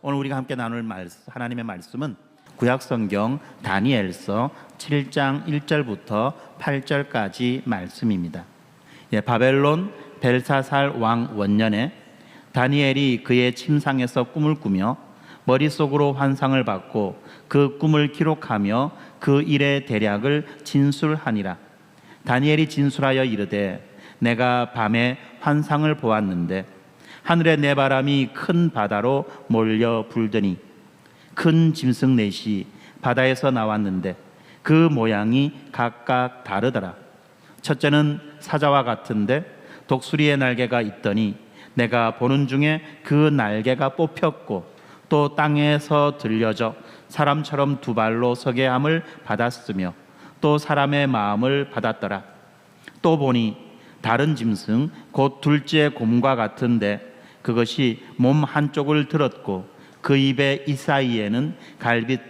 오늘 우리가 함께 나눌 하나님의 말씀은 구약성경 다니엘서 7장 1절부터 8절까지 말씀입니다. 바벨론 벨사살 왕 원년에 다니엘이 그의 침상에서 꿈을 꾸며 머릿속으로 환상을 받고 그 꿈을 기록하며 그 일의 대략을 진술하니라. 다니엘이 진술하여 이르되 내가 밤에 환상을 보았는데 하늘의 내바람이 큰 바다로 몰려 불더니 큰 짐승 넷이 바다에서 나왔는데 그 모양이 각각 다르더라. 첫째는 사자와 같은데 독수리의 날개가 있더니 내가 보는 중에 그 날개가 뽑혔고 또 땅에서 들려져 사람처럼 두 발로 서게 함을 받았으며 또 사람의 마음을 받았더라. 또 보니 다른 짐승 곧 둘째 곰과 같은데 그것이 몸 한쪽을 들었고 그 입의 이 사이에는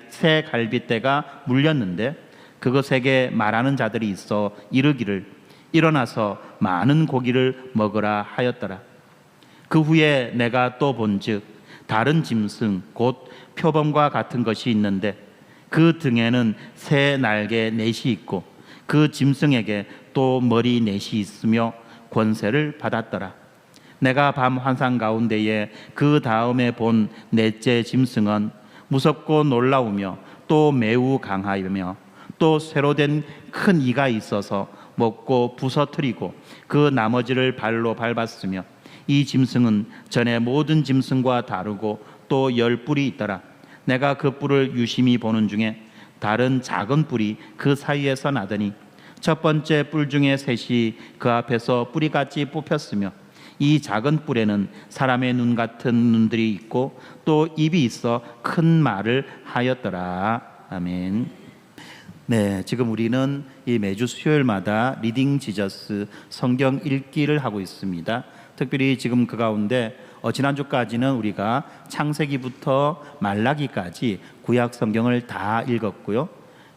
새 갈빗대가 물렸는데 그것에게 말하는 자들이 있어 이르기를 일어나서 많은 고기를 먹으라 하였더라. 그 후에 내가 또 본즉 다른 짐승 곧 표범과 같은 것이 있는데 그 등에는 새 날개 넷이 있고 그 짐승에게 또 머리 넷이 있으며 권세를 받았더라. 내가 밤 환상 가운데에 그 다음에 본 넷째 짐승은 무섭고 놀라우며 또 매우 강하며 또 쇠로 된 큰 이가 있어서 먹고 부서뜨리고 그 나머지를 발로 밟았으며 이 짐승은 전에 모든 짐승과 다르고 또 10뿔이 있더라. 내가 그 뿔을 유심히 보는 중에 다른 작은 뿔이 그 사이에서 나더니 첫 번째 뿔 중에 셋이 그 앞에서 뿌리같이 뽑혔으며 이 작은 뿔에는 사람의 눈 같은 눈들이 있고 또 입이 있어 큰 말을 하였더라. 아멘. 네, 지금 우리는 이 매주 수요일마다 리딩 지저스 성경 읽기를 하고 있습니다. 특별히 지금 그 가운데 지난주까지는 우리가 창세기부터 말라기까지 구약 성경을 다 읽었고요.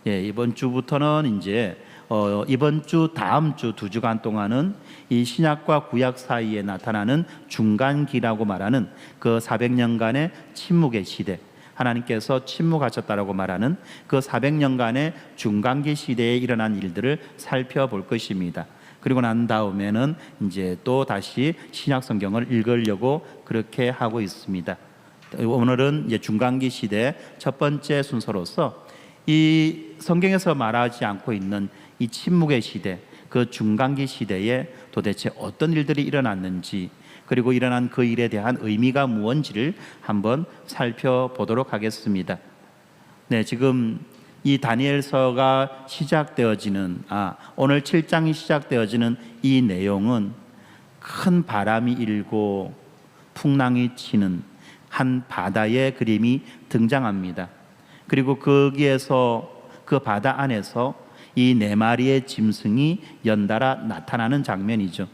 이번 주부터는 이제 이번 주 다음 주 2주간 동안은 이 신약과 구약 사이에 나타나는 중간기라고 말하는 그 400년간의 침묵의 시대, 하나님께서 침묵하셨다라고 말하는 그 400년간의 중간기 시대에 일어난 일들을 살펴볼 것입니다. 그리고 난 다음에는 이제 또 다시 신약 성경을 읽으려고 그렇게 하고 있습니다. 오늘은 이제 중간기 시대 첫 번째 순서로서 이 성경에서 말하지 않고 있는 이 침묵의 시대, 그 중간기 시대에 도대체 어떤 일들이 일어났는지, 그리고 일어난 그 일에 대한 의미가 무엇인지를 한번 살펴보도록 하겠습니다. 네, 지금 이 다니엘서가 시작되어지는 오늘 7장이 시작되어지는 이 내용은 큰 바람이 일고 풍랑이 치는 한 바다의 그림이 등장합니다. 그리고 거기에서 그 바다 안에서 이 4마리의 짐승이 연달아 나타나는 장면이죠.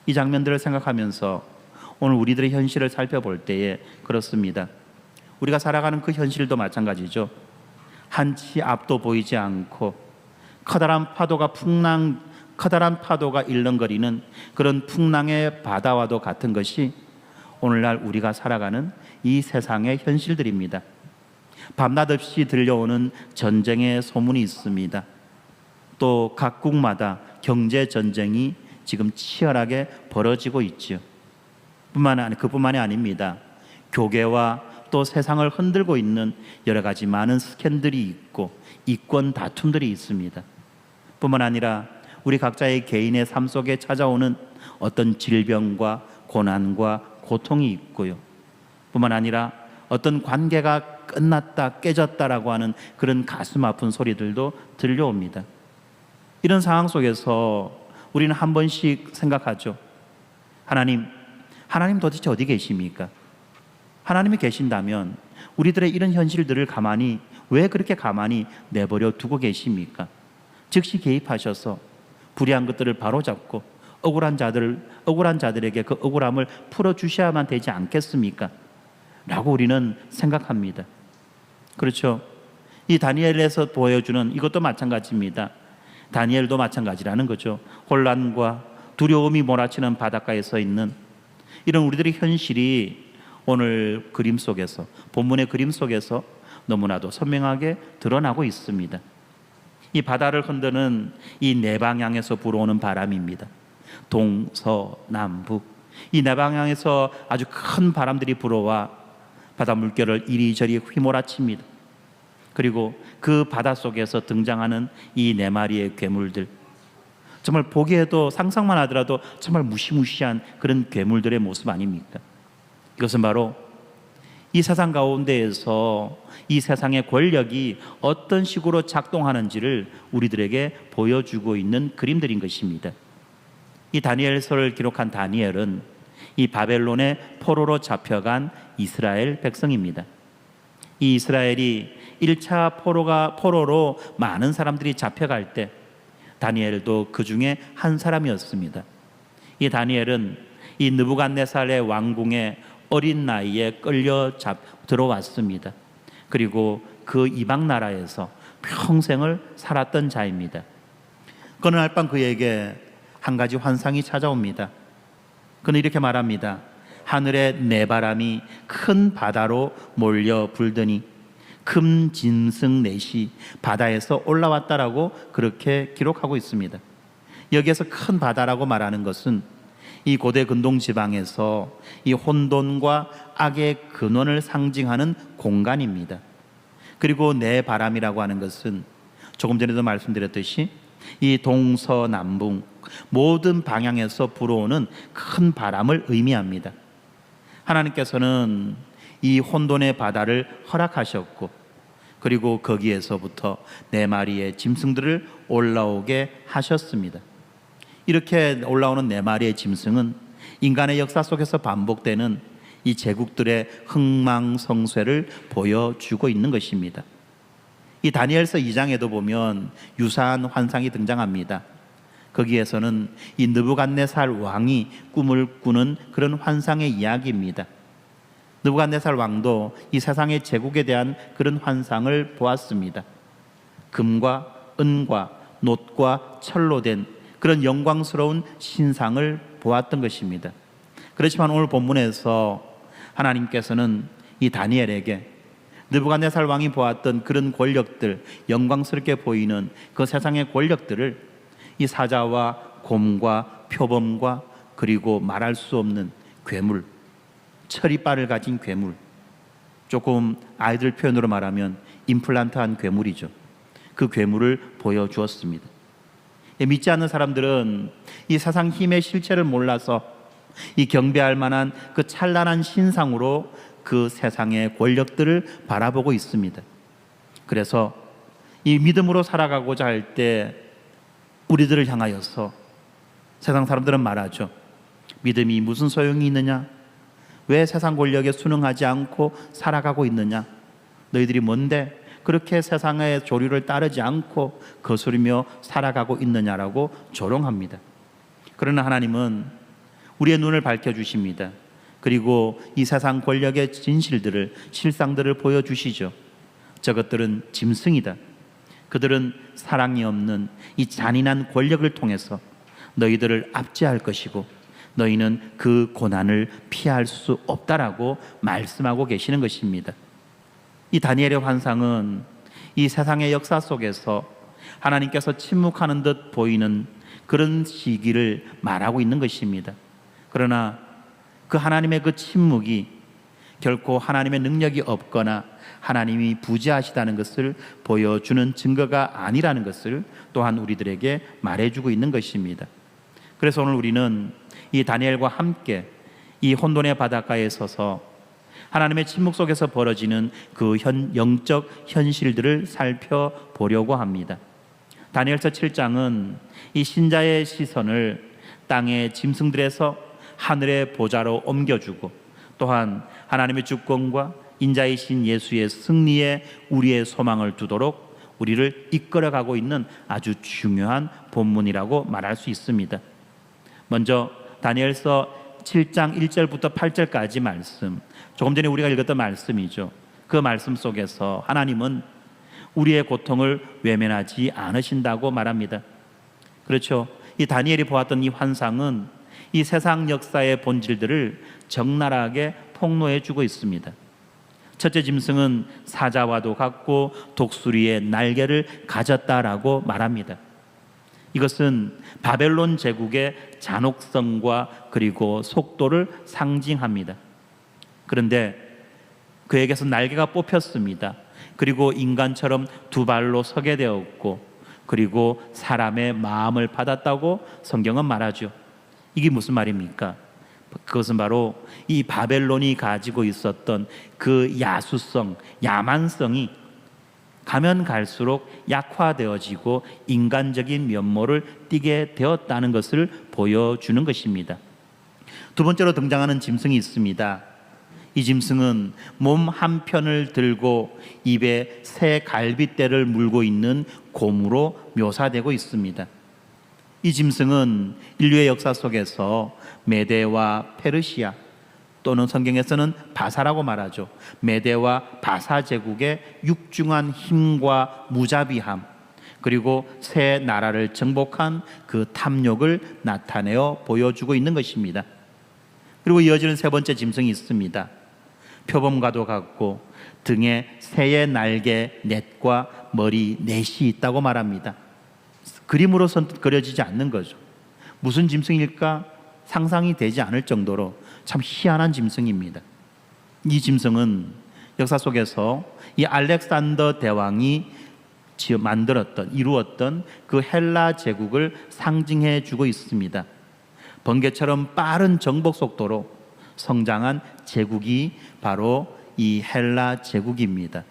이 장면들을 생각하면서 오늘 우리들의 현실을 살펴볼 때에 그렇습니다. 우리가 살아가는 그 현실도 마찬가지죠. 한치 앞도 보이지 않고 커다란 파도가 일렁거리는 그런 풍랑의 바다와도 같은 것이 오늘날 우리가 살아가는 이 세상의 현실들입니다. 밤낮 없이 들려오는 전쟁의 소문이 있습니다. 또 각국마다 경제 전쟁이 지금 치열하게 벌어지고 있죠. 그뿐만이 아닙니다. 교계와 또 세상을 흔들고 있는 여러 가지 많은 스캔들이 있고 이권 다툼들이 있습니다. 뿐만 아니라 우리 각자의 개인의 삶 속에 찾아오는 어떤 질병과 고난과 고통이 있고요. 뿐만 아니라 어떤 관계가 끝났다, 깨졌다라고 하는 그런 가슴 아픈 소리들도 들려옵니다. 이런 상황 속에서 우리는 한 번씩 생각하죠. 하나님 도대체 어디 계십니까? 하나님이 계신다면 우리들의 이런 현실들을 왜 그렇게 가만히 내버려 두고 계십니까? 즉시 개입하셔서 불의한 것들을 바로잡고 억울한 자들에게 그 억울함을 풀어주셔야만 되지 않겠습니까? 라고 우리는 생각합니다. 그렇죠? 이 다니엘에서 보여주는 이것도 마찬가지입니다. 다니엘도 마찬가지라는 거죠. 혼란과 두려움이 몰아치는 바닷가에 서 있는 이런 우리들의 현실이 오늘 그림 속에서, 본문의 그림 속에서 너무나도 선명하게 드러나고 있습니다. 이 바다를 흔드는 이 네 방향에서 불어오는 바람입니다. 동서남북, 이 네 방향에서 아주 큰 바람들이 불어와 바다 물결을 이리저리 휘몰아칩니다. 그리고 그 바다 속에서 등장하는 이 네 마리의 괴물들, 정말 보기에도 상상만 하더라도 정말 무시무시한 그런 괴물들의 모습 아닙니까? 이것은 바로 이 세상 가운데에서 이 세상의 권력이 어떤 식으로 작동하는지를 우리들에게 보여주고 있는 그림들인 것입니다. 이 다니엘서를 기록한 다니엘은 이 바벨론의 포로로 잡혀간 이스라엘 백성입니다. 이 이스라엘이 1차 포로로 많은 사람들이 잡혀갈 때 다니엘도 그 중에 한 사람이었습니다. 이 다니엘은 이 느부갓네살의 왕궁에 어린 나이에 끌려 들어왔습니다. 그리고 그 이방 나라에서 평생을 살았던 자입니다. 어느 날 밤 그에게 한 가지 환상이 찾아옵니다. 그는 이렇게 말합니다. 하늘의 네 바람이 큰 바다로 몰려 불더니 금짐승 넷이 바다에서 올라왔다라고 그렇게 기록하고 있습니다. 여기에서 큰 바다라고 말하는 것은 이 고대 근동 지방에서 이 혼돈과 악의 근원을 상징하는 공간입니다. 그리고 네 바람이라고 하는 것은 조금 전에도 말씀드렸듯이 이 동서남북 모든 방향에서 불어오는 큰 바람을 의미합니다. 하나님께서는 이 혼돈의 바다를 허락하셨고, 그리고 거기에서부터 네 마리의 짐승들을 올라오게 하셨습니다. 이렇게 올라오는 네 마리의 짐승은 인간의 역사 속에서 반복되는 이 제국들의 흥망성쇠를 보여주고 있는 것입니다. 이 다니엘서 2장에도 보면 유사한 환상이 등장합니다. 거기에서는 이 느부갓네살 왕이 꿈을 꾸는 그런 환상의 이야기입니다. 느부갓네살 왕도 이 세상의 제국에 대한 그런 환상을 보았습니다. 금과 은과 놋과 철로 된 그런 영광스러운 신상을 보았던 것입니다. 그렇지만 오늘 본문에서 하나님께서는 이 다니엘에게 느부갓네살 왕이 보았던 그런 권력들, 영광스럽게 보이는 그 세상의 권력들을 이 사자와 곰과 표범과 그리고 말할 수 없는 괴물, 철이빨을 가진 괴물, 조금 아이들 표현으로 말하면 임플란트한 괴물이죠. 그 괴물을 보여주었습니다. 믿지 않는 사람들은 이 세상 힘의 실체를 몰라서 이 경배할 만한 그 찬란한 신상으로 그 세상의 권력들을 바라보고 있습니다. 그래서 이 믿음으로 살아가고자 할 때 우리들을 향하여서 세상 사람들은 말하죠. 믿음이 무슨 소용이 있느냐? 왜 세상 권력에 순응하지 않고 살아가고 있느냐? 너희들이 뭔데 그렇게 세상의 조류를 따르지 않고 거스르며 살아가고 있느냐라고 조롱합니다. 그러나 하나님은 우리의 눈을 밝혀주십니다. 그리고 이 세상 권력의 진실들을, 실상들을 보여주시죠. 저것들은 짐승이다. 그들은 사랑이 없는 이 잔인한 권력을 통해서 너희들을 압제할 것이고 너희는 그 고난을 피할 수 없다라고 말씀하고 계시는 것입니다. 이 다니엘의 환상은 이 세상의 역사 속에서 하나님께서 침묵하는 듯 보이는 그런 시기를 말하고 있는 것입니다. 그러나 그 하나님의 그 침묵이 결코 하나님의 능력이 없거나 하나님이 부재하시다는 것을 보여주는 증거가 아니라는 것을 또한 우리들에게 말해주고 있는 것입니다. 그래서 오늘 우리는 이 다니엘과 함께 이 혼돈의 바닷가에 서서 하나님의 침묵 속에서 벌어지는 그 영적 현실들을 살펴보려고 합니다. 다니엘서 7장은 이 신자의 시선을 땅의 짐승들에서 하늘의 보좌로 옮겨주고 또한 하나님의 주권과 인자이신 예수의 승리에 우리의 소망을 두도록 우리를 이끌어가고 있는 아주 중요한 본문이라고 말할 수 있습니다. 먼저 다니엘서 7장 1절부터 8절까지 말씀, 조금 전에 우리가 읽었던 말씀이죠. 그 말씀 속에서 하나님은 우리의 고통을 외면하지 않으신다고 말합니다. 그렇죠. 이 다니엘이 보았던 이 환상은 이 세상 역사의 본질들을 적나라하게 폭로해 주고 있습니다. 첫째 짐승은 사자와도 같고 독수리의 날개를 가졌다라고 말합니다. 이것은 바벨론 제국의 잔혹성과 그리고 속도를 상징합니다. 그런데 그에게서 날개가 뽑혔습니다. 그리고 인간처럼 두 발로 서게 되었고, 그리고 사람의 마음을 받았다고 성경은 말하죠. 이게 무슨 말입니까? 그것은 바로 이 바벨론이 가지고 있었던 그 야수성, 야만성이 가면 갈수록 약화되어지고 인간적인 면모를 띠게 되었다는 것을 보여주는 것입니다. 두 번째로 등장하는 짐승이 있습니다. 이 짐승은 몸 한편을 들고 입에 새 갈빗대를 물고 있는 곰으로 묘사되고 있습니다. 이 짐승은 인류의 역사 속에서 메데와 페르시아, 또는 성경에서는 바사라고 말하죠. 메데와 바사 제국의 육중한 힘과 무자비함, 그리고 새 나라를 정복한 그 탐욕을 나타내어 보여주고 있는 것입니다. 그리고 이어지는 세 번째 짐승이 있습니다. 표범과도 같고 등에 새의 날개 넷과 머리 넷이 있다고 말합니다. 그림으로선 그려지지 않는 거죠. 무슨 짐승일까 상상이 되지 않을 정도로 참 희한한 짐승입니다. 이 짐승은 역사 속에서 이 알렉산더 대왕이 이루었던 그 헬라 제국을 상징해 주고 있습니다. 번개처럼 빠른 정복 속도로 성장한 제국이 바로 이 헬라 제국입니다.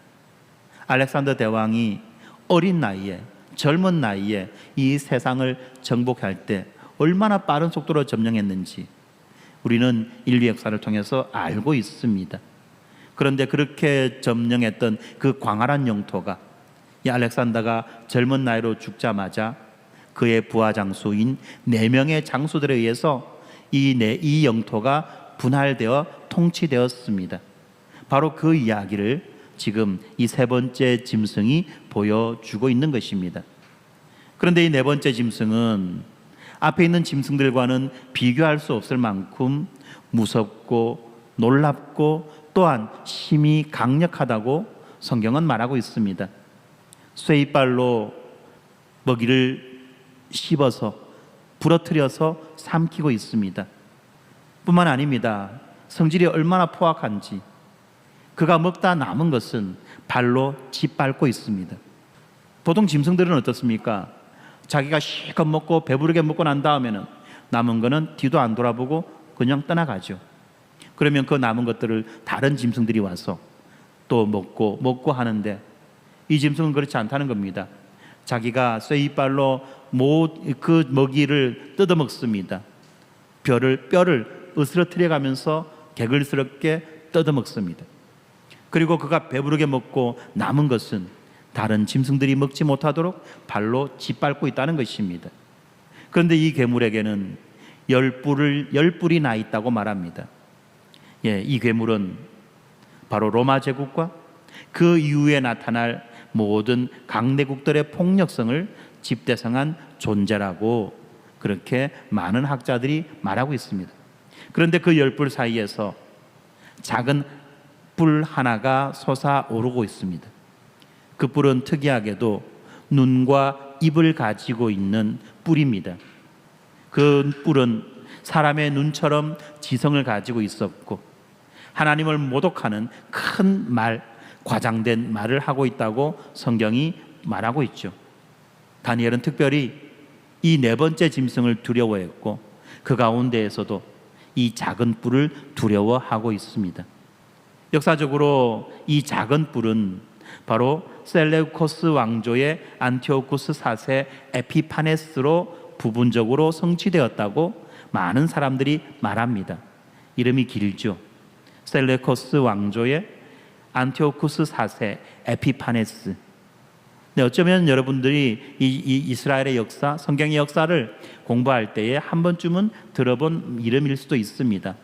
알렉산더 대왕이 어린 나이에, 젊은 나이에 이 세상을 정복할 때 얼마나 빠른 속도로 점령했는지 우리는 인류 역사를 통해서 알고 있습니다. 그런데 그렇게 점령했던 그 광활한 영토가 이 알렉산더가 젊은 나이로 죽자마자 그의 부하 장수인 4명의 장수들에 의해서 이 영토가 분할되어 통치되었습니다. 바로 그 이야기를 지금 이 세 번째 짐승이 보여주고 있는 것입니다. 그런데 이 네 번째 짐승은 앞에 있는 짐승들과는 비교할 수 없을 만큼 무섭고 놀랍고 또한 힘이 강력하다고 성경은 말하고 있습니다. 쇠이빨로 먹이를 씹어서 부러뜨려서 삼키고 있습니다. 뿐만 아닙니다. 성질이 얼마나 포악한지 그가 먹다 남은 것은 발로 짓밟고 있습니다. 보통 짐승들은 어떻습니까? 자기가 실컷 먹고 배부르게 먹고 난 다음에는 남은 거는 뒤도 안 돌아보고 그냥 떠나가죠. 그러면 그 남은 것들을 다른 짐승들이 와서 또 먹고 하는데 이 짐승은 그렇지 않다는 겁니다. 자기가 쇠이빨로 그 먹이를 뜯어먹습니다. 뼈를 으스러뜨려 가면서 개걸스럽게 뜯어먹습니다. 그리고 그가 배부르게 먹고 남은 것은 다른 짐승들이 먹지 못하도록 발로 짓밟고 있다는 것입니다. 그런데 이 괴물에게는 10뿔이 나 있다고 말합니다. 이 괴물은 바로 로마 제국과 그 이후에 나타날 모든 강대국들의 폭력성을 집대성한 존재라고 그렇게 많은 학자들이 말하고 있습니다. 그런데 그 10뿔 사이에서 작은 뿔 하나가 솟아오르고 있습니다. 그 뿔은 특이하게도 눈과 입을 가지고 있는 뿔입니다. 그 뿔은 사람의 눈처럼 지성을 가지고 있었고 하나님을 모독하는 큰 말, 과장된 말을 하고 있다고 성경이 말하고 있죠. 다니엘은 특별히 이 네 번째 짐승을 두려워했고 그 가운데에서도 이 작은 뿔을 두려워하고 있습니다. 역사적으로 이 작은 뿔은 바로 셀레우코스 왕조의 안티오쿠스 4세 에피파네스로 부분적으로 성취되었다고 많은 사람들이 말합니다. 이름이 길죠. 셀레우코스 왕조의 안티오쿠스 4세 에피파네스. 어쩌면 여러분들이 이 이스라엘의 역사, 성경의 역사를 공부할 때에 한 번쯤은 들어본 이름일 수도 있습니다.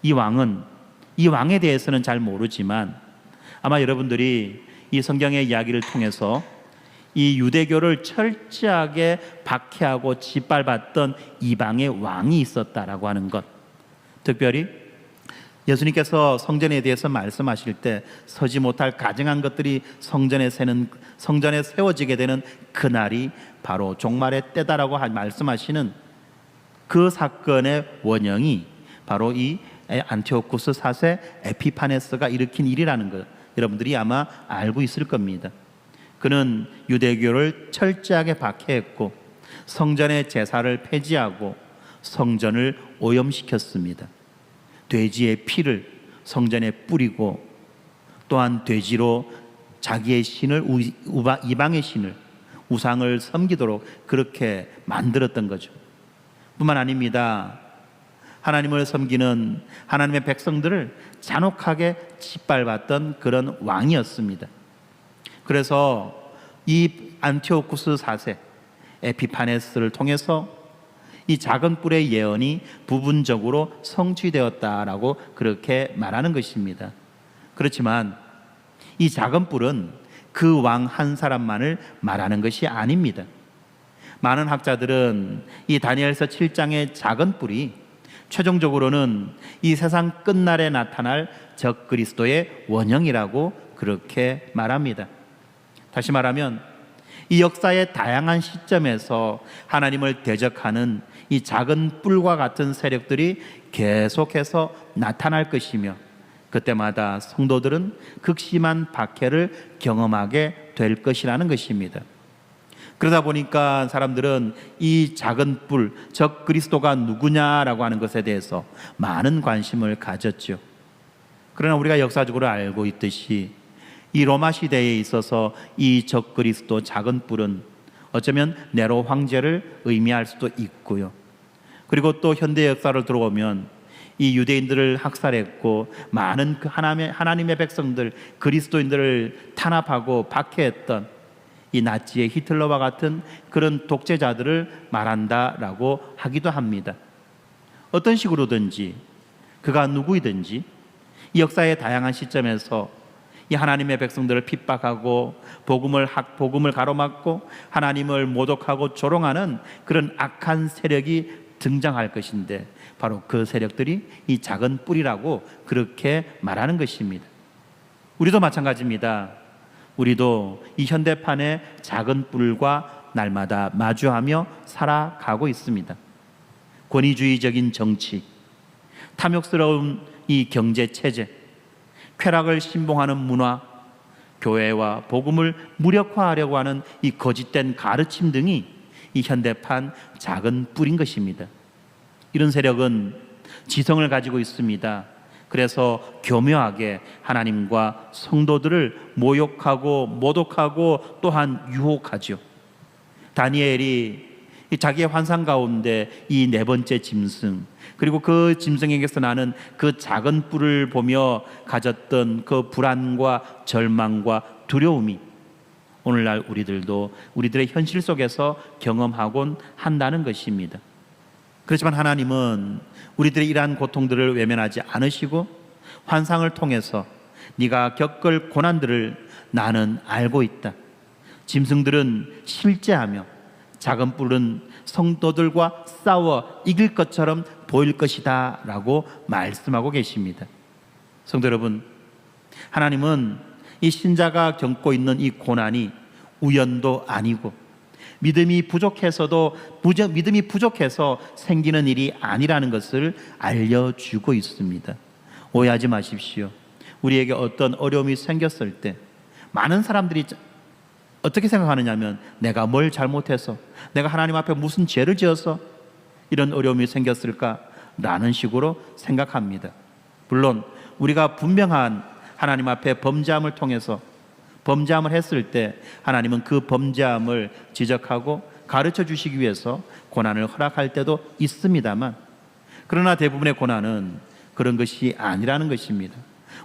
이 왕에 대해서는 잘 모르지만 아마 여러분들이 이 성경의 이야기를 통해서 이 유대교를 철저하게 박해하고 짓밟았던 이방의 왕이 있었다라고 하는 것, 특별히 예수님께서 성전에 대해서 말씀하실 때 서지 못할 가증한 것들이 성전에 세워지게 되는 그날이 바로 종말의 때다라고 말씀하시는 그 사건의 원형이 바로 이 안티오쿠스 4세 에피파네스가 일으킨 일이라는 것, 여러분들이 아마 알고 있을 겁니다. 그는 유대교를 철저하게 박해했고 성전의 제사를 폐지하고 성전을 오염시켰습니다. 돼지의 피를 성전에 뿌리고 또한 돼지로 자기의 신을, 이방의 신을, 우상을 섬기도록 그렇게 만들었던 거죠. 뿐만 아닙니다. 하나님을 섬기는 하나님의 백성들을 잔혹하게 짓밟았던 그런 왕이었습니다. 그래서 이 안티오쿠스 4세 에피파네스를 통해서 이 작은 뿔의 예언이 부분적으로 성취되었다라고 그렇게 말하는 것입니다. 그렇지만 이 작은 뿔은 그 왕 한 사람만을 말하는 것이 아닙니다. 많은 학자들은 이 다니엘서 7장의 작은 뿔이 최종적으로는 이 세상 끝날에 나타날 적그리스도의 원형이라고 그렇게 말합니다. 다시 말하면 이 역사의 다양한 시점에서 하나님을 대적하는 이 작은 뿔과 같은 세력들이 계속해서 나타날 것이며 그때마다 성도들은 극심한 박해를 경험하게 될 것이라는 것입니다. 그러다 보니까 사람들은 이 작은 뿔, 적 그리스도가 누구냐라고 하는 것에 대해서 많은 관심을 가졌죠. 그러나 우리가 역사적으로 알고 있듯이 이 로마 시대에 있어서 이 적 그리스도 작은 뿔은 어쩌면 네로 황제를 의미할 수도 있고요. 그리고 또 현대 역사를 들어보면 이 유대인들을 학살했고 많은 하나님의 백성들, 그리스도인들을 탄압하고 박해했던 이 나치의 히틀러와 같은 그런 독재자들을 말한다라고 하기도 합니다. 어떤 식으로든지 그가 누구이든지 이 역사의 다양한 시점에서 이 하나님의 백성들을 핍박하고 복음을 가로막고 하나님을 모독하고 조롱하는 그런 악한 세력이 등장할 것인데 바로 그 세력들이 이 작은 뿔이라고 그렇게 말하는 것입니다. 우리도 마찬가지입니다. 우리도 이 현대판의 작은 뿔과 날마다 마주하며 살아가고 있습니다. 권위주의적인 정치, 탐욕스러운 이 경제 체제, 쾌락을 신봉하는 문화, 교회와 복음을 무력화하려고 하는 이 거짓된 가르침 등이 이 현대판 작은 뿔인 것입니다. 이런 세력은 지성을 가지고 있습니다. 그래서 교묘하게 하나님과 성도들을 모욕하고 모독하고 또한 유혹하죠. 다니엘이 자기의 환상 가운데 이 네 번째 짐승, 그리고 그 짐승에게서 나는 그 작은 뿔을 보며 가졌던 그 불안과 절망과 두려움이 오늘날 우리들도 우리들의 현실 속에서 경험하곤 한다는 것입니다. 그렇지만 하나님은 우리들의 이러한 고통들을 외면하지 않으시고 환상을 통해서 네가 겪을 고난들을 나는 알고 있다. 짐승들은 실제하며 작은 뿔은 성도들과 싸워 이길 것처럼 보일 것이다 라고 말씀하고 계십니다. 성도 여러분, 하나님은 이 신자가 겪고 있는 이 고난이 우연도 아니고 믿음이 부족해서 생기는 일이 아니라는 것을 알려주고 있습니다. 오해하지 마십시오. 우리에게 어떤 어려움이 생겼을 때 많은 사람들이 어떻게 생각하느냐면 내가 뭘 잘못해서, 내가 하나님 앞에 무슨 죄를 지어서 이런 어려움이 생겼을까라는 식으로 생각합니다. 물론 우리가 분명한 하나님 앞에 범죄함을 통해서 범죄함을 했을 때 하나님은 그 범죄함을 지적하고 가르쳐 주시기 위해서 고난을 허락할 때도 있습니다만, 그러나 대부분의 고난은 그런 것이 아니라는 것입니다.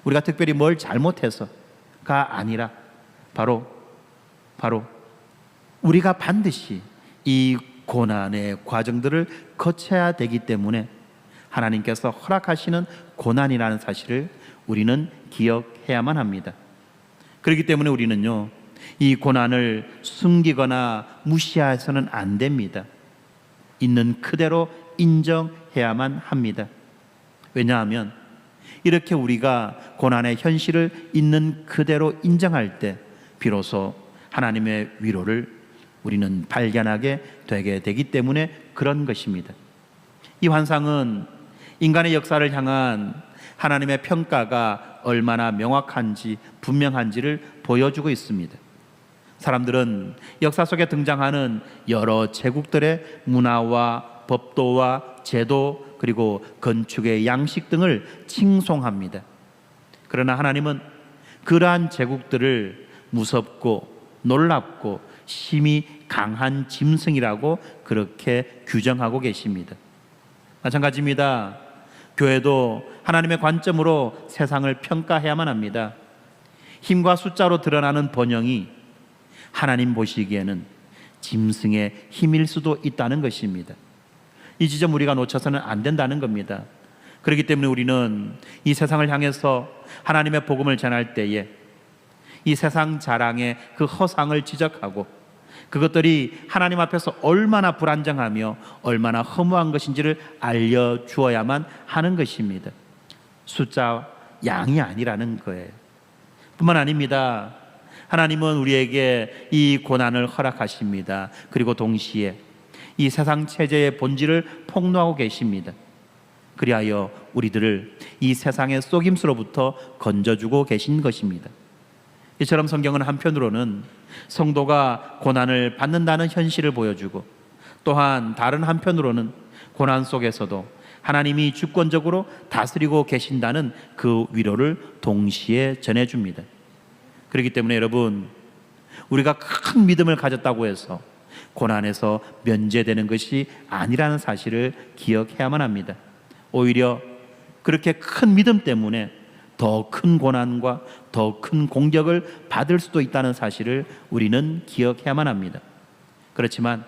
우리가 특별히 뭘 잘못해서가 아니라 바로 우리가 반드시 이 고난의 과정들을 거쳐야 되기 때문에 하나님께서 허락하시는 고난이라는 사실을 우리는 기억해야만 합니다. 그렇기 때문에 우리는요, 이 고난을 숨기거나 무시해서는 안 됩니다. 있는 그대로 인정해야만 합니다. 왜냐하면 이렇게 우리가 고난의 현실을 있는 그대로 인정할 때 비로소 하나님의 위로를 우리는 발견하게 되게 되기 때문에 그런 것입니다. 이 환상은 인간의 역사를 향한 하나님의 평가가 얼마나 명확한지 분명한지를 보여주고 있습니다. 사람들은 역사 속에 등장하는 여러 제국들의 문화와 법도와 제도 그리고 건축의 양식 등을 칭송합니다. 그러나 하나님은 그러한 제국들을 무섭고 놀랍고 힘이 강한 짐승이라고 그렇게 규정하고 계십니다. 마찬가지입니다. 교회도 하나님의 관점으로 세상을 평가해야만 합니다. 힘과 숫자로 드러나는 번영이 하나님 보시기에는 짐승의 힘일 수도 있다는 것입니다. 이 지점 우리가 놓쳐서는 안 된다는 겁니다. 그렇기 때문에 우리는 이 세상을 향해서 하나님의 복음을 전할 때에 이 세상 자랑의 그 허상을 지적하고 그것들이 하나님 앞에서 얼마나 불안정하며 얼마나 허무한 것인지를 알려주어야만 하는 것입니다. 숫자 양이 아니라는 거예요. 뿐만 아닙니다. 하나님은 우리에게 이 고난을 허락하십니다. 그리고 동시에 이 세상 체제의 본질을 폭로하고 계십니다. 그리하여 우리들을 이 세상의 속임수로부터 건져주고 계신 것입니다. 이처럼 성경은 한편으로는 성도가 고난을 받는다는 현실을 보여주고 또한 다른 한편으로는 고난 속에서도 하나님이 주권적으로 다스리고 계신다는 그 위로를 동시에 전해줍니다. 그렇기 때문에 여러분, 우리가 큰 믿음을 가졌다고 해서 고난에서 면제되는 것이 아니라는 사실을 기억해야만 합니다. 오히려 그렇게 큰 믿음 때문에 더 큰 고난과 더 큰 공격을 받을 수도 있다는 사실을 우리는 기억해야만 합니다. 그렇지만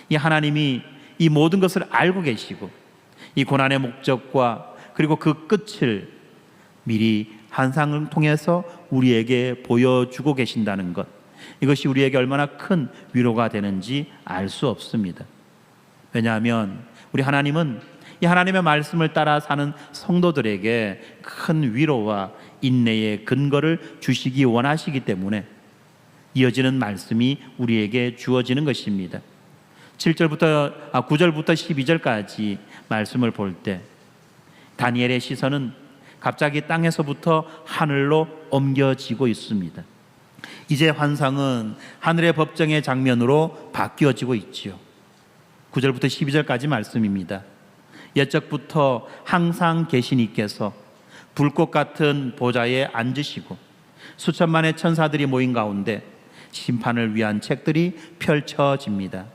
이 하나님이 이 모든 것을 알고 계시고 이 고난의 목적과 그리고 그 끝을 미리 환상을 통해서 우리에게 보여주고 계신다는 것, 이것이 우리에게 얼마나 큰 위로가 되는지 알 수 없습니다. 왜냐하면 우리 하나님은 이 하나님의 말씀을 따라 사는 성도들에게 큰 위로와 인내의 근거를 주시기 원하시기 때문에 이어지는 말씀이 우리에게 주어지는 것입니다. 9절부터 12절까지 말씀을 볼 때 다니엘의 시선은 갑자기 땅에서부터 하늘로 옮겨지고 있습니다. 이제 환상은 하늘의 법정의 장면으로 바뀌어지고 있지요. 9절부터 12절까지 말씀입니다. 옛적부터 항상 계신 이께서 불꽃 같은 보좌에 앉으시고 수천만의 천사들이 모인 가운데 심판을 위한 책들이 펼쳐집니다.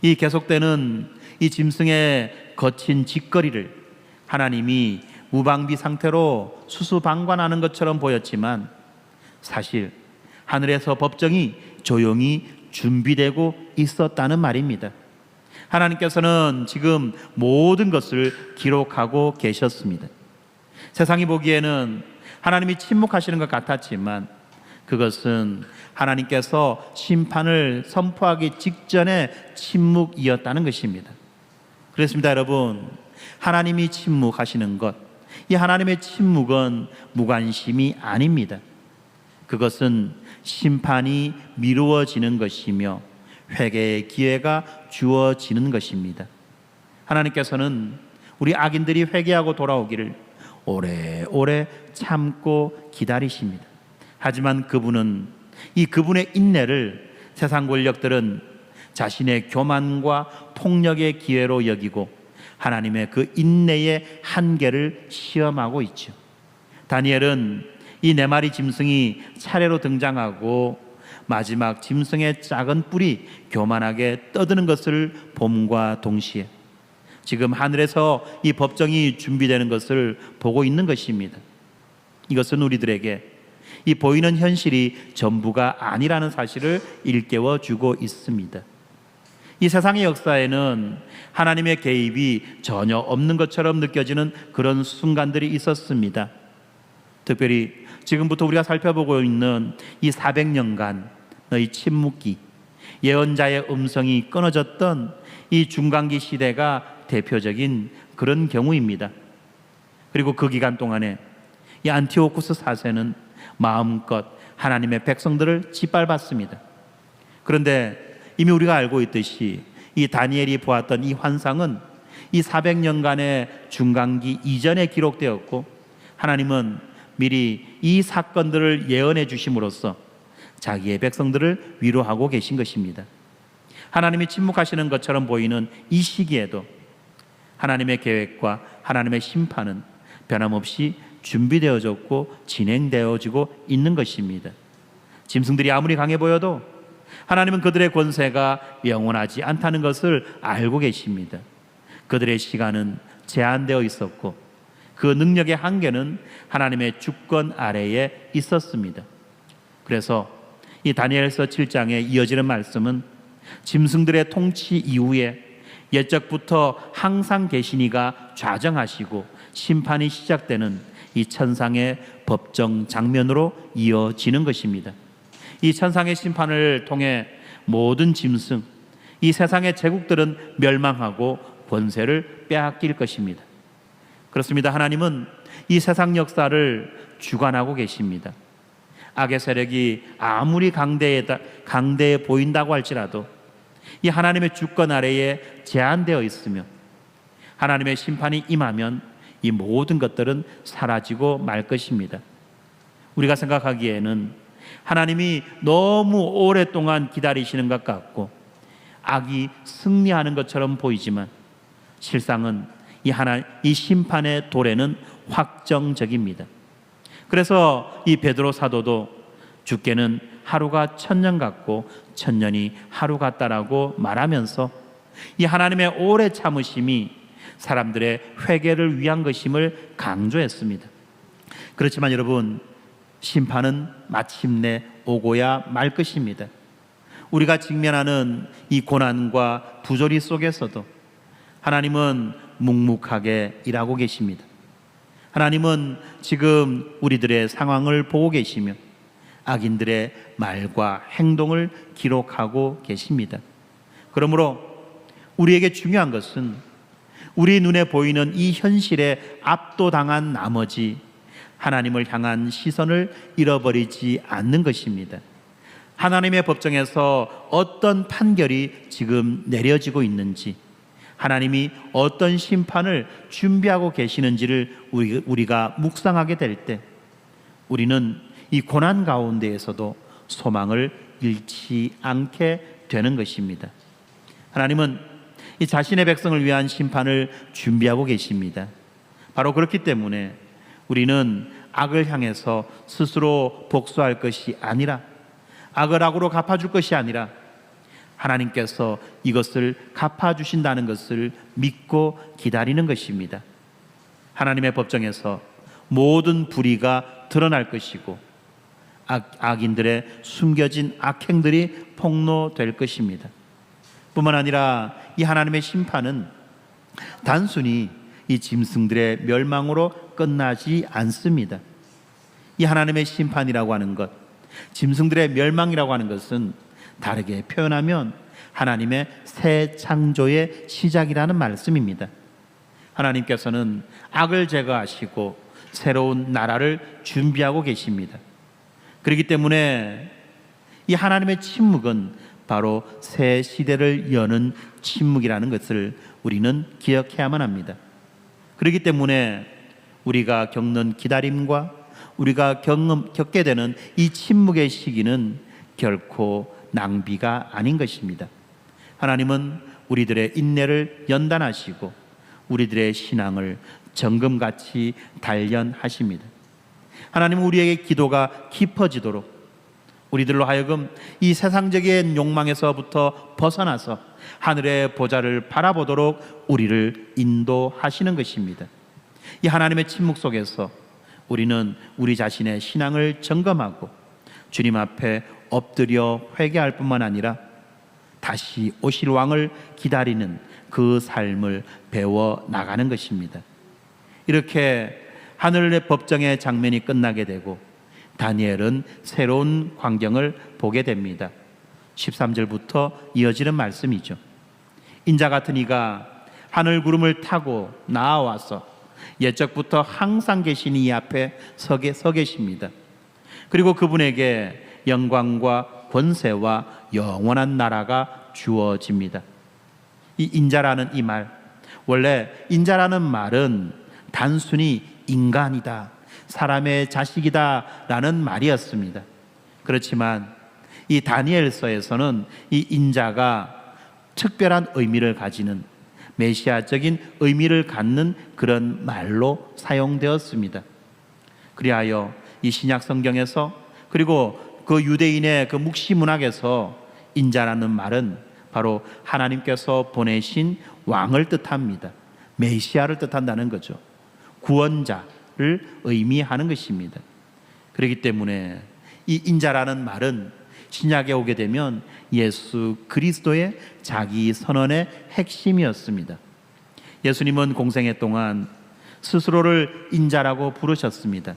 이 계속되는 이 짐승의 거친 짓거리를 하나님이 무방비 상태로 수수방관하는 것처럼 보였지만 사실 하늘에서 법정이 조용히 준비되고 있었다는 말입니다. 하나님께서는 지금 모든 것을 기록하고 계셨습니다. 세상이 보기에는 하나님이 침묵하시는 것 같았지만 그것은 하나님께서 심판을 선포하기 직전에 침묵이었다는 것입니다. 그렇습니다, 여러분. 하나님이 침묵하시는 것, 이 하나님의 침묵은 무관심이 아닙니다. 그것은 심판이 미루어지는 것이며 회개의 기회가 주어지는 것입니다. 하나님께서는 우리 악인들이 회개하고 돌아오기를 오래오래 참고 기다리십니다. 하지만 그분의 인내를 세상 권력들은 자신의 교만과 폭력의 기회로 여기고 하나님의 그 인내의 한계를 시험하고 있죠. 다니엘은 이 네 마리 짐승이 차례로 등장하고 마지막 짐승의 작은 뿔이 교만하게 떠드는 것을 봄과 동시에 지금 하늘에서 이 법정이 준비되는 것을 보고 있는 것입니다. 이것은 우리들에게 이 보이는 현실이 전부가 아니라는 사실을 일깨워 주고 있습니다. 이 세상의 역사에는 하나님의 개입이 전혀 없는 것처럼 느껴지는 그런 순간들이 있었습니다. 특별히 지금부터 우리가 살펴보고 있는 이 400년간의 침묵기, 예언자의 음성이 끊어졌던 이 중간기 시대가 대표적인 그런 경우입니다. 그리고 그 기간 동안에 이 안티오쿠스 4세는 마음껏 하나님의 백성들을 짓밟았습니다. 그런데 이미 우리가 알고 있듯이 이 다니엘이 보았던 이 환상은 이 400년간의 중간기 이전에 기록되었고, 하나님은 미리 이 사건들을 예언해 주심으로써 자기의 백성들을 위로하고 계신 것입니다. 하나님이 침묵하시는 것처럼 보이는 이 시기에도 하나님의 계획과 하나님의 심판은 변함없이 준비되어졌고 진행되어지고 있는 것입니다. 짐승들이 아무리 강해 보여도 하나님은 그들의 권세가 영원하지 않다는 것을 알고 계십니다. 그들의 시간은 제한되어 있었고 그 능력의 한계는 하나님의 주권 아래에 있었습니다. 그래서 이 다니엘서 7장에 이어지는 말씀은 짐승들의 통치 이후에 옛적부터 항상 계시니가 좌정하시고 심판이 시작되는 이 천상의 법정 장면으로 이어지는 것입니다. 이 천상의 심판을 통해 모든 짐승, 이 세상의 제국들은 멸망하고 권세를 빼앗길 것입니다. 그렇습니다. 하나님은 이 세상 역사를 주관하고 계십니다. 악의 세력이 아무리 강대해 보인다고 할지라도 이 하나님의 주권 아래에 제한되어 있으며 하나님의 심판이 임하면 이 모든 것들은 사라지고 말 것입니다. 우리가 생각하기에는 하나님이 너무 오랫동안 기다리시는 것 같고 악이 승리하는 것처럼 보이지만 실상은 이 심판의 도래는 확정적입니다. 그래서 이 베드로 사도도 주께는 하루가 1000년 같고 1000년이 하루 같다라고 말하면서 이 하나님의 오래 참으심이 사람들의 회개를 위한 것임을 강조했습니다. 그렇지만 여러분, 심판은 마침내 오고야 말 것입니다. 우리가 직면하는 이 고난과 부조리 속에서도 하나님은 묵묵하게 일하고 계십니다. 하나님은 지금 우리들의 상황을 보고 계시며 악인들의 말과 행동을 기록하고 계십니다. 그러므로 우리에게 중요한 것은 우리 눈에 보이는 이 현실에 압도당한 나머지 하나님을 향한 시선을 잃어버리지 않는 것입니다. 하나님의 법정에서 어떤 판결이 지금 내려지고 있는지, 하나님이 어떤 심판을 준비하고 계시는지를 우리가 묵상하게 될 때 우리는 이 고난 가운데에서도 소망을 잃지 않게 되는 것입니다. 하나님은 이 자신의 백성을 위한 심판을 준비하고 계십니다. 바로 그렇기 때문에 우리는 악을 향해서 스스로 복수할 것이 아니라, 악을 악으로 갚아줄 것이 아니라 하나님께서 이것을 갚아주신다는 것을 믿고 기다리는 것입니다. 하나님의 법정에서 모든 불의가 드러날 것이고 악인들의 숨겨진 악행들이 폭로될 것입니다. 뿐만 아니라 이 하나님의 심판은 단순히 이 짐승들의 멸망으로 끝나지 않습니다. 이 하나님의 심판이라고 하는 것, 짐승들의 멸망이라고 하는 것은 다르게 표현하면 하나님의 새 창조의 시작이라는 말씀입니다. 하나님께서는 악을 제거하시고 새로운 나라를 준비하고 계십니다. 그렇기 때문에 이 하나님의 침묵은 바로 새 시대를 여는 침묵이라는 것을 우리는 기억해야만 합니다. 그렇기 때문에 우리가 겪는 기다림과 우리가 겪게 되는 이 침묵의 시기는 결코 낭비가 아닌 것입니다. 하나님은 우리들의 인내를 연단하시고 우리들의 신앙을 정금같이 단련하십니다. 하나님은 우리에게 기도가 깊어지도록 우리들로 하여금 이 세상적인 욕망에서부터 벗어나서 하늘의 보좌를 바라보도록 우리를 인도하시는 것입니다. 이 하나님의 침묵 속에서 우리는 우리 자신의 신앙을 점검하고 주님 앞에 엎드려 회개할 뿐만 아니라 다시 오실 왕을 기다리는 그 삶을 배워 나가는 것입니다. 이렇게 하늘의 법정의 장면이 끝나게 되고 다니엘은 새로운 광경을 보게 됩니다. 13절부터 이어지는 말씀이죠. 인자 같은 이가 하늘 구름을 타고 나아와서 옛적부터 항상 계신 이 앞에 서 계십니다. 그리고 그분에게 영광과 권세와 영원한 나라가 주어집니다. 이 인자라는 이 말, 원래 인자라는 말은 단순히 인간이다, 사람의 자식이다 라는 말이었습니다. 그렇지만 이 다니엘서에서는 이 인자가 특별한 의미를 가지는, 메시아적인 의미를 갖는 그런 말로 사용되었습니다. 그리하여 이 신약 성경에서, 그리고 그 유대인의 그 묵시 문학에서 인자라는 말은 바로 하나님께서 보내신 왕을 뜻합니다. 메시아를 뜻한다는 거죠. 구원자를 의미하는 것입니다. 그렇기 때문에 이 인자라는 말은 신약에 오게 되면 예수 그리스도의 자기 선언의 핵심이었습니다. 예수님은 공생애 동안 스스로를 인자라고 부르셨습니다.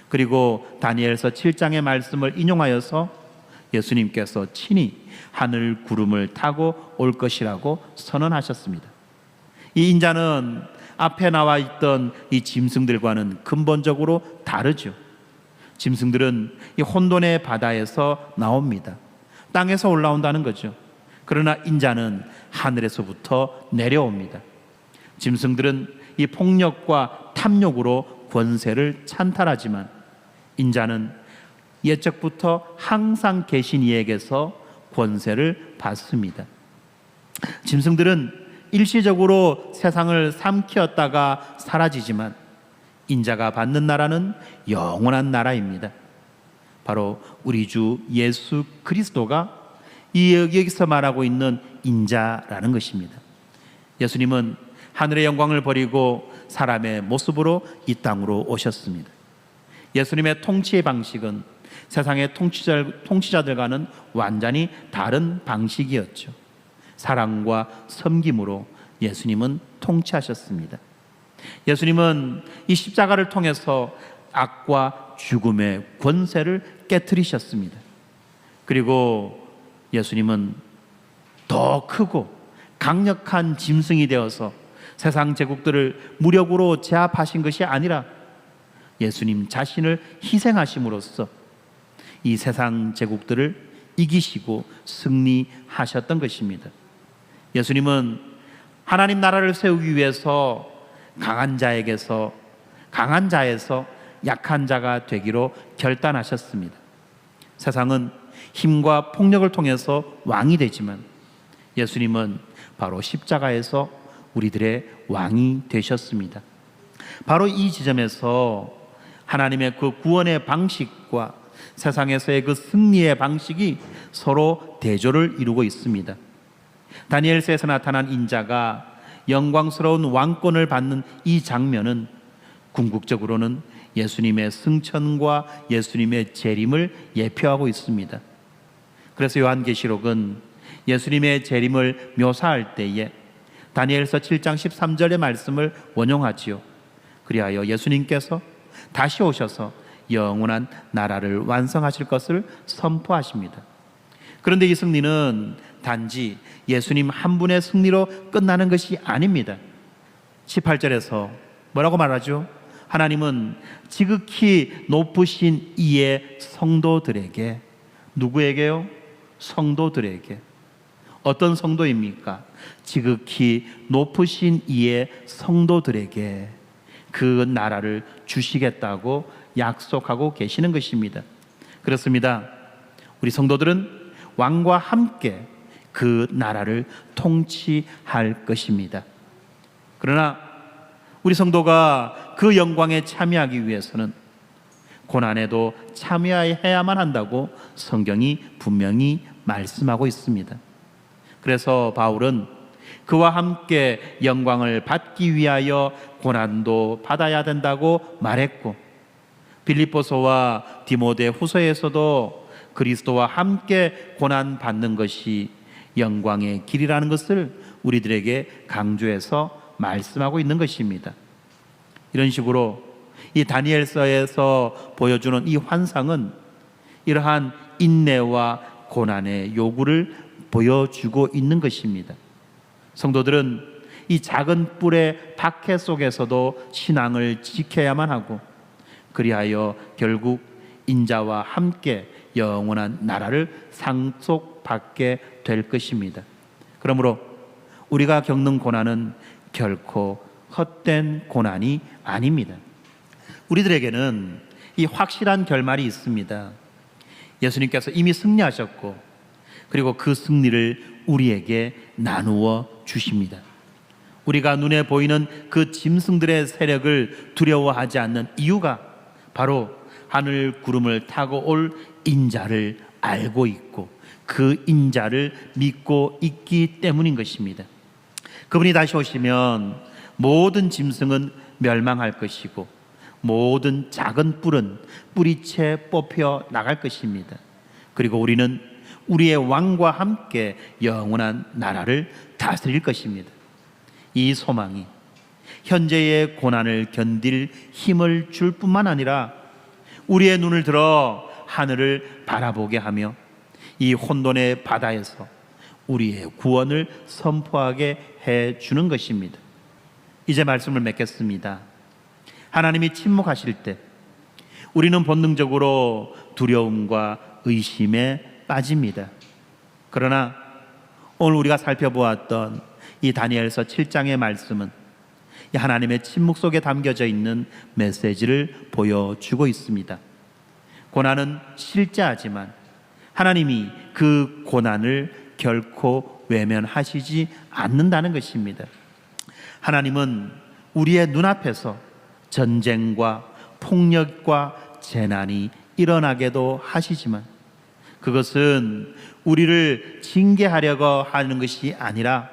그리고 다니엘서 7장의 말씀을 인용하여서 예수님께서 친히 하늘 구름을 타고 올 것이라고 선언하셨습니다. 이 인자는 앞에 나와 있던 이 짐승들과는 근본적으로 다르죠. 짐승들은 이 혼돈의 바다에서 나옵니다. 땅에서 올라온다는 거죠. 그러나 인자는 하늘에서부터 내려옵니다. 짐승들은 이 폭력과 탐욕으로 권세를 찬탈하지만 인자는 옛적부터 항상 계신 이에게서 권세를 받습니다. 짐승들은 일시적으로 세상을 삼키었다가 사라지지만 인자가 받는 나라는 영원한 나라입니다. 바로 우리 주 예수 그리스도가 여기서 말하고 있는 인자라는 것입니다. 예수님은 하늘의 영광을 버리고 사람의 모습으로 이 땅으로 오셨습니다. 예수님의 통치의 방식은 세상의 통치자들과는 완전히 다른 방식이었죠. 사랑과 섬김으로 예수님은 통치하셨습니다. 예수님은 이 십자가를 통해서 악과 죽음의 권세를 깨트리셨습니다. 그리고 예수님은 더 크고 강력한 짐승이 되어서 세상 제국들을 무력으로 제압하신 것이 아니라 예수님 자신을 희생하심으로써 이 세상 제국들을 이기시고 승리하셨던 것입니다. 예수님은 하나님 나라를 세우기 위해서 강한 자에서 약한 자가 되기로 결단하셨습니다. 세상은 힘과 폭력을 통해서 왕이 되지만 예수님은 바로 십자가에서 우리들의 왕이 되셨습니다. 바로 이 지점에서 하나님의 그 구원의 방식과 세상에서의 그 승리의 방식이 서로 대조를 이루고 있습니다. 다니엘서에서 나타난 인자가 영광스러운 왕권을 받는 이 장면은 궁극적으로는 예수님의 승천과 예수님의 재림을 예표하고 있습니다. 그래서 요한계시록은 예수님의 재림을 묘사할 때에 다니엘서 7장 13절의 말씀을 원용하지요. 그리하여 예수님께서 다시 오셔서 영원한 나라를 완성하실 것을 선포하십니다. 그런데 이 승리는 단지 예수님 한 분의 승리로 끝나는 것이 아닙니다. 18절에서 뭐라고 말하죠? 하나님은 지극히 높으신 이의 성도들에게, 누구에게요? 성도들에게. 어떤 성도입니까? 지극히 높으신 이의 성도들에게 그 나라를 주시겠다고 약속하고 계시는 것입니다. 그렇습니다. 우리 성도들은 왕과 함께 그 나라를 통치할 것입니다. 그러나 우리 성도가 그 영광에 참여하기 위해서는 고난에도 참여해야만 한다고 성경이 분명히 말씀하고 있습니다. 그래서 바울은 그와 함께 영광을 받기 위하여 고난도 받아야 된다고 말했고, 빌립보서와 디모데 후서에서도 그리스도와 함께 고난 받는 것이 영광의 길이라는 것을 우리들에게 강조해서 말씀하고 있는 것입니다. 이런 식으로 이 다니엘서에서 보여주는 이 환상은 이러한 인내와 고난의 요구를 보여주고 있는 것입니다. 성도들은 이 작은 뿔의 박해 속에서도 신앙을 지켜야만 하고, 그리하여 결국 인자와 함께 영원한 나라를 상속받게 될 것입니다. 그러므로 우리가 겪는 고난은 결코 헛된 고난이 아닙니다. 우리들에게는 이 확실한 결말이 있습니다. 예수님께서 이미 승리하셨고, 그리고 그 승리를 우리에게 나누어 주십니다. 우리가 눈에 보이는 그 짐승들의 세력을 두려워하지 않는 이유가 바로 하늘 구름을 타고 올 인자를 알고 있고 그 인자를 믿고 있기 때문인 것입니다. 그분이 다시 오시면 모든 짐승은 멸망할 것이고 모든 작은 뿔은 뿌리채 뽑혀 나갈 것입니다. 그리고 우리는 우리의 왕과 함께 영원한 나라를 다스릴 것입니다. 이 소망이 현재의 고난을 견딜 힘을 줄 뿐만 아니라 우리의 눈을 들어 하늘을 바라보게 하며 이 혼돈의 바다에서 우리의 구원을 선포하게 해주는 것입니다. 이제 말씀을 맺겠습니다. 하나님이 침묵하실 때 우리는 본능적으로 두려움과 의심에 빠집니다. 그러나 오늘 우리가 살펴보았던 이 다니엘서 7장의 말씀은 하나님의 침묵 속에 담겨져 있는 메시지를 보여주고 있습니다. 고난은 실제하지만 하나님이 그 고난을 결코 외면하시지 않는다는 것입니다. 하나님은 우리의 눈앞에서 전쟁과 폭력과 재난이 일어나게도 하시지만 그것은 우리를 징계하려고 하는 것이 아니라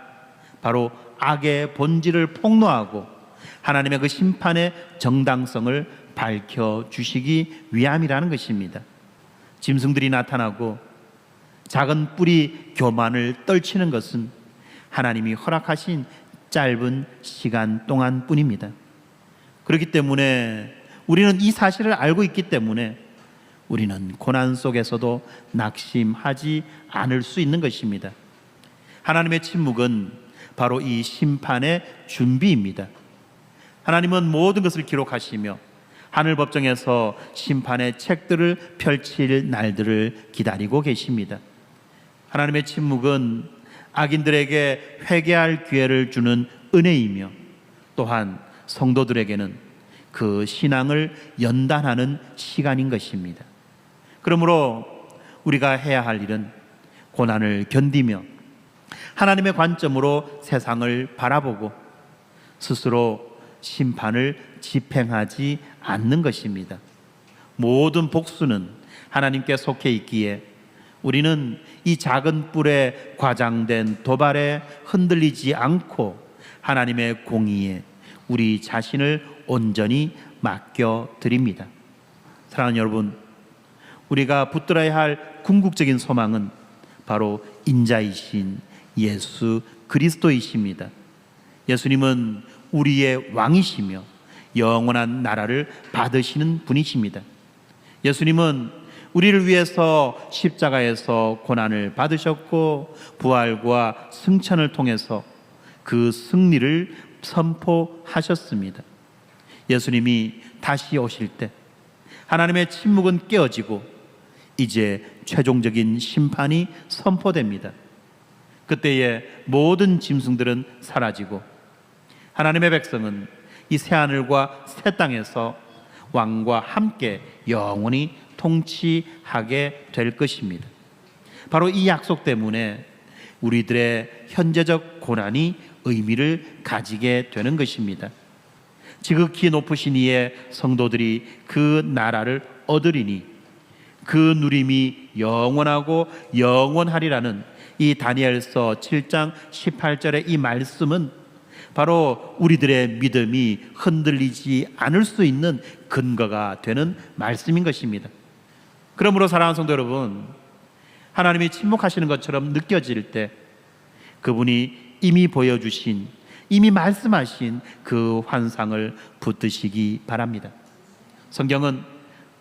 바로 악의 본질을 폭로하고 하나님의 그 심판의 정당성을 밝혀주시기 위함이라는 것입니다. 짐승들이 나타나고 작은 뿔이 교만을 떨치는 것은 하나님이 허락하신 짧은 시간 동안 뿐입니다. 그렇기 때문에 우리는 이 사실을 알고 있기 때문에 우리는 고난 속에서도 낙심하지 않을 수 있는 것입니다. 하나님의 침묵은 바로 이 심판의 준비입니다. 하나님은 모든 것을 기록하시며 하늘 법정에서 심판의 책들을 펼칠 날들을 기다리고 계십니다. 하나님의 침묵은 악인들에게 회개할 기회를 주는 은혜이며 또한 성도들에게는 그 신앙을 연단하는 시간인 것입니다. 그러므로 우리가 해야 할 일은 고난을 견디며 하나님의 관점으로 세상을 바라보고 스스로 심판을 집행하지 않는 것입니다. 모든 복수는 하나님께 속해 있기에 우리는 이 작은 뿔에 과장된 도발에 흔들리지 않고 하나님의 공의에 우리 자신을 온전히 맡겨드립니다. 사랑하는 여러분, 우리가 붙들어야 할 궁극적인 소망은 바로 인자이신 예수 그리스도이십니다. 예수님은 우리의 왕이시며 영원한 나라를 받으시는 분이십니다. 예수님은 우리를 위해서 십자가에서 고난을 받으셨고 부활과 승천을 통해서 그 승리를 선포하셨습니다. 예수님이 다시 오실 때 하나님의 침묵은 깨어지고 이제 최종적인 심판이 선포됩니다. 그때에 모든 짐승들은 사라지고 하나님의 백성은 이 새하늘과 새 땅에서 왕과 함께 영원히 통치하게 될 것입니다. 바로 이 약속 때문에 우리들의 현재적 고난이 의미를 가지게 되는 것입니다. 지극히 높으신 이의 성도들이 그 나라를 얻으리니 그 누림이 영원하고 영원하리라는 이 다니엘서 7장 18절의 이 말씀은 바로 우리들의 믿음이 흔들리지 않을 수 있는 근거가 되는 말씀인 것입니다. 그러므로 사랑하는 성도 여러분, 하나님이 침묵하시는 것처럼 느껴질 때 그분이 이미 보여주신, 이미 말씀하신 그 환상을 붙드시기 바랍니다. 성경은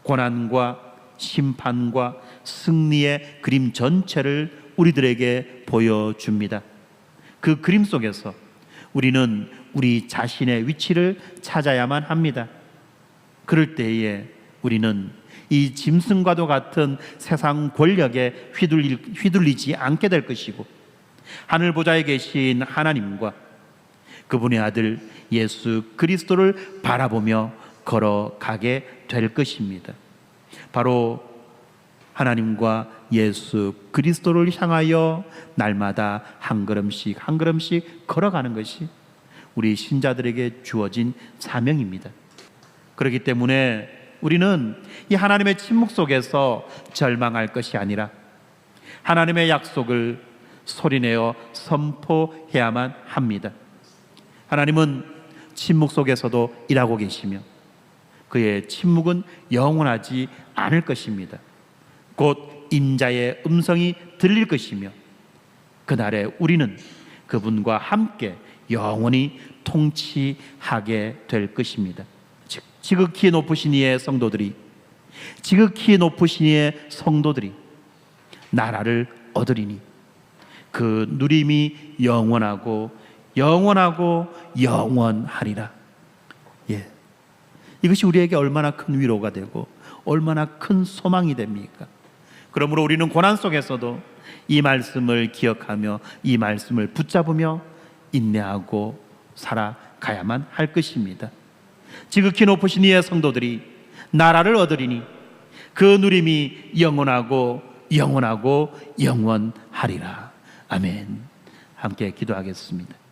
고난과 심판과 승리의 그림 전체를 우리들에게 보여줍니다. 그 그림 속에서 우리는 우리 자신의 위치를 찾아야만 합니다. 그럴 때에 우리는 이 짐승과도 같은 세상 권력에 휘둘리지 않게 될 것이고, 하늘 보좌에 계신 하나님과 그분의 아들 예수 그리스도를 바라보며 걸어가게 될 것입니다. 바로 하나님과 예수 그리스도를 향하여 날마다 한 걸음씩 한 걸음씩 걸어가는 것이 우리 신자들에게 주어진 사명입니다. 그렇기 때문에 우리는 이 하나님의 침묵 속에서 절망할 것이 아니라 하나님의 약속을 소리내어 선포해야만 합니다. 하나님은 침묵 속에서도 일하고 계시며 그의 침묵은 영원하지 않을 것입니다. 곧 인자의 음성이 들릴 것이며 그날에 우리는 그분과 함께 영원히 통치하게 될 것입니다. 즉 지극히 높으신 이의 성도들이, 지극히 높으신 이의 성도들이 나라를 얻으리니 그 누림이 영원하고 영원하고 영원하리라. 예, 이것이 우리에게 얼마나 큰 위로가 되고 얼마나 큰 소망이 됩니까? 그러므로 우리는 고난 속에서도 이 말씀을 기억하며 이 말씀을 붙잡으며 인내하고 살아가야만 할 것입니다. 지극히 높으신 이의 성도들이 나라를 얻으리니 그 누림이 영원하고 영원하고 영원하리라. 아멘. 함께 기도하겠습니다.